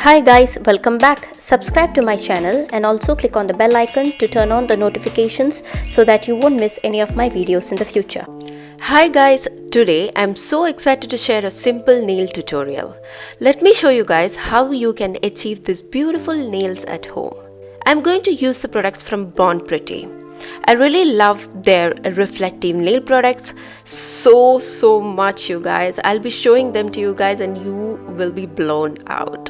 Hi guys, welcome back. Subscribe to my channel and also click on the bell icon to turn on the notifications so that you won't miss any of my videos in the future. Hi guys, today I'm so excited to share a simple nail tutorial. Let me show you guys how you can achieve these beautiful nails at home. I'm going to use the products from Born Pretty. I really love their reflective nail products so much, you guys. I'll be showing them to you guys and you will be blown out.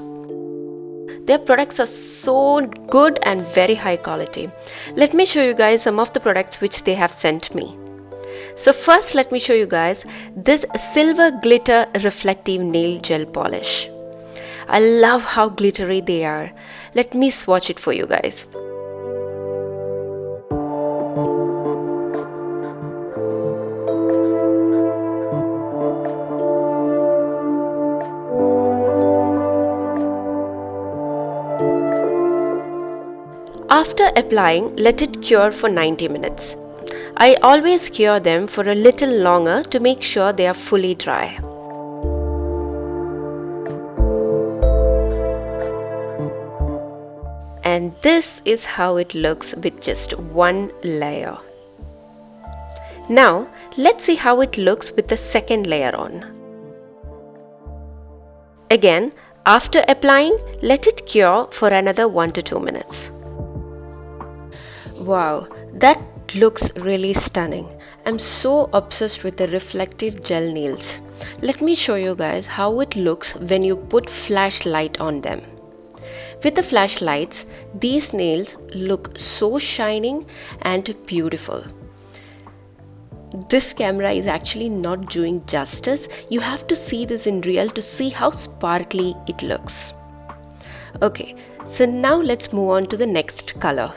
Their products are so good and very high quality. Let me show you guys some of the products which they have sent me. So first let me show you guys this silver glitter reflective nail gel polish. I love how glittery they are. Let me swatch it for you guys. After applying, let it cure for 90 minutes. I always cure them for a little longer to make sure they are fully dry. And this is how it looks with just one layer. Now let's see how it looks with the second layer on. Again, after applying, let it cure for another 1 to 2 minutes. Wow, that looks really stunning. I'm so obsessed with the reflective gel nails. Let me show you guys how it looks when you put flashlight on them. With the flashlights, these nails look so shining and beautiful. This camera is actually not doing justice. You have to see this in real to see how sparkly it looks. Okay, so now let's move on to the next color.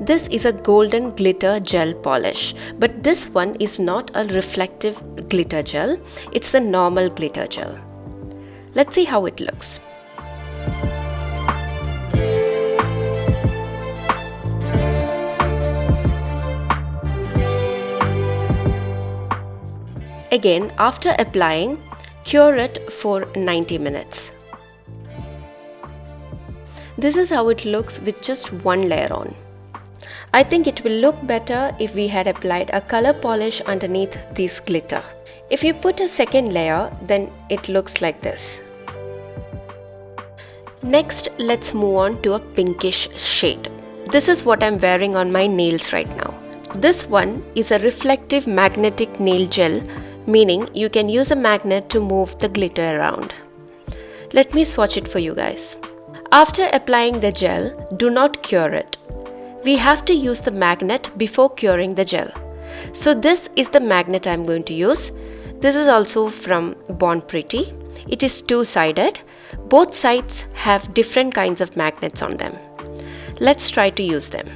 This is a golden glitter gel polish, but this one is not a reflective glitter gel, it's a normal glitter gel. Let's see how it looks. Again, after applying, cure it for 90 minutes. This is how it looks with just one layer on. I think it will look better if we had applied a color polish underneath this glitter. If you put a second layer, then it looks like this. Next, let's move on to a pinkish shade. This is what I'm wearing on my nails right now. This one is a reflective magnetic nail gel, meaning you can use a magnet to move the glitter around. Let me swatch it for you guys. After applying the gel, do not cure it. We have to use the magnet before curing the gel. So this is the magnet I'm going to use. This is also from Born Pretty. It is two-sided. Both sides have different kinds of magnets on them. Let's try to use them.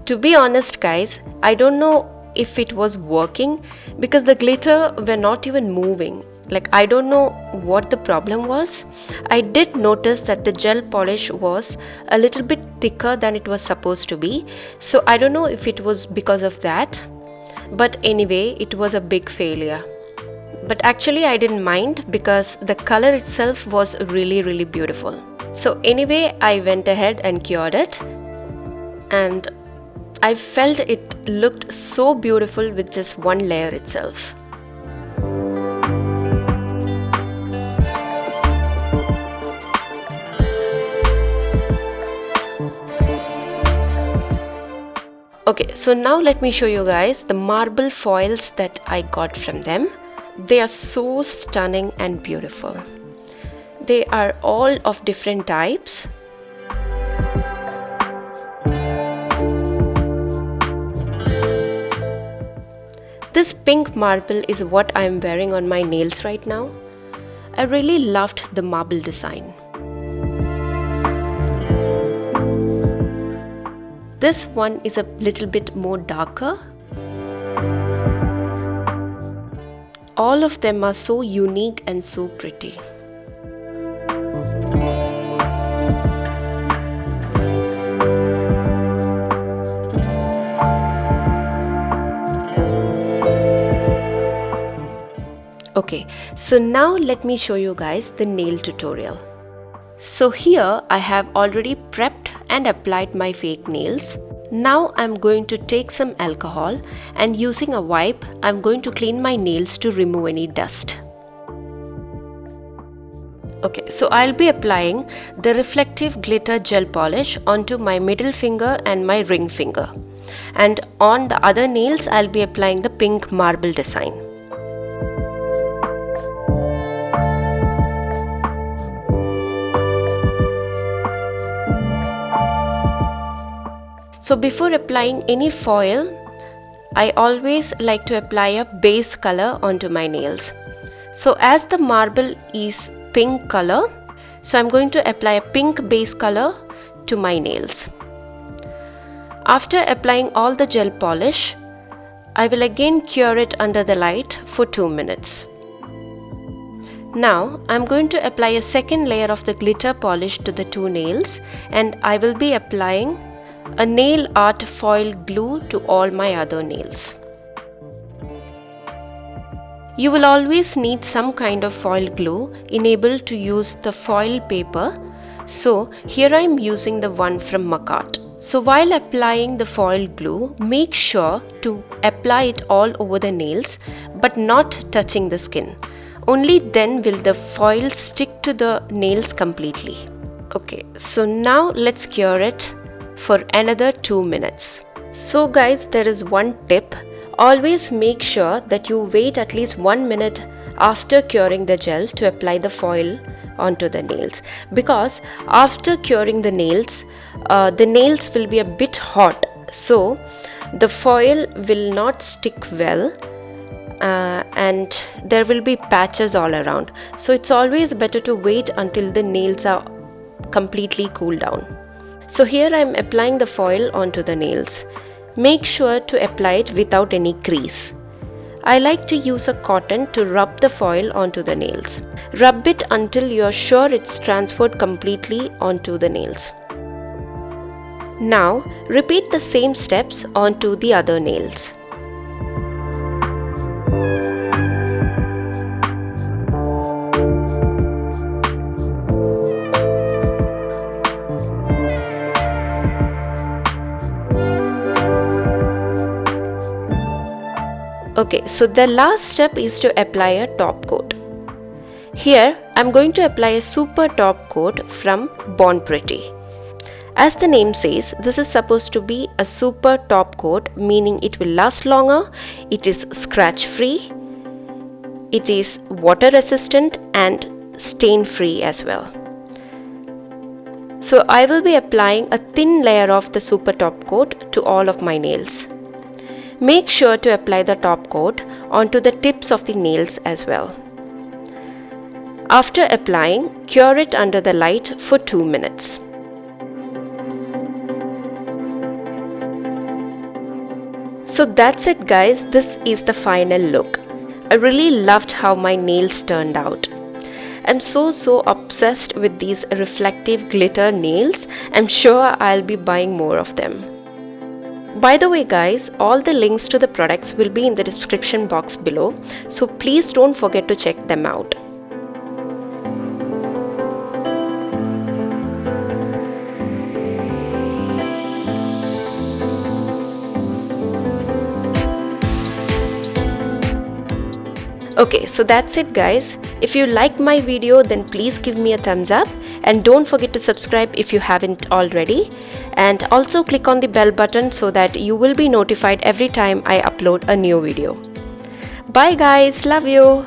To be honest guys, I don't know if it was working because the glitter were not even moving. Like, I don't know what the problem was. I did notice that the gel polish was a little bit thicker than it was supposed to be. So I don't know if it was because of that. But anyway, it was a big failure. But actually I didn't mind because the color itself was really beautiful. So anyway, I went ahead and cured it. And I felt it looked so beautiful with just one layer itself. Okay, so now let me show you guys the marble foils that I got from them. They are so stunning and beautiful. They are all of different types. This pink marble is what I am wearing on my nails right now. I really loved the marble design. This one is a little bit more darker. All of them are so unique and so pretty. Okay, so now let me show you guys the nail tutorial. So here I have already prepped and applied my fake nails. Now I'm going to take some alcohol and using a wipe I'm going to clean my nails to remove any dust. Okay, so I'll be applying the reflective glitter gel polish onto my middle finger and my ring finger. And on the other nails I'll be applying the pink marble design. So before applying any foil, I always like to apply a base color onto my nails. So as the marble is pink color, so I'm going to apply a pink base color to my nails. After applying all the gel polish, I will again cure it under the light for 2 minutes. Now I'm going to apply a second layer of the glitter polish to the two nails, and I will be applying a nail art foil glue to all my other nails. You will always need some kind of foil glue enabled to use the foil paper. So here I am using the one from Makart. So while applying the foil glue, make sure to apply it all over the nails but not touching the skin. Only then will the foil stick to the nails completely. Okay, so now let's cure it for another 2 minutes. So guys, there is one tip. Always make sure that you wait at least 1 minute after curing the gel to apply the foil onto the nails, because after curing the nails will be a bit hot, so the foil will not stick well and there will be patches all around. So it's always better to wait until the nails are completely cooled down. So here I am applying the foil onto the nails. Make sure to apply it without any crease. I like to use a cotton to rub the foil onto the nails. Rub it until you are sure it's transferred completely onto the nails. Now repeat the same steps onto the other nails. Okay, so the last step is to apply a top coat. Here I'm going to apply a super top coat from Born Pretty. As the name says, this is supposed to be a super top coat, meaning it will last longer, it is scratch free, it is water resistant and stain free as well. So I will be applying a thin layer of the super top coat to all of my nails. Make sure to apply the top coat onto the tips of the nails as well. After applying, cure it under the light for 2 minutes. So that's it guys, this is the final look. I really loved how my nails turned out. I'm so obsessed with these reflective glitter nails. I'm sure I'll be buying more of them. By the way guys, all the links to the products will be in the description box below, so please don't forget to check them out. Okay, so that's it guys. If you liked my video, then please give me a thumbs up and don't forget to subscribe if you haven't already, and also click on the bell button so that you will be notified every time I upload a new video. Bye guys, love you.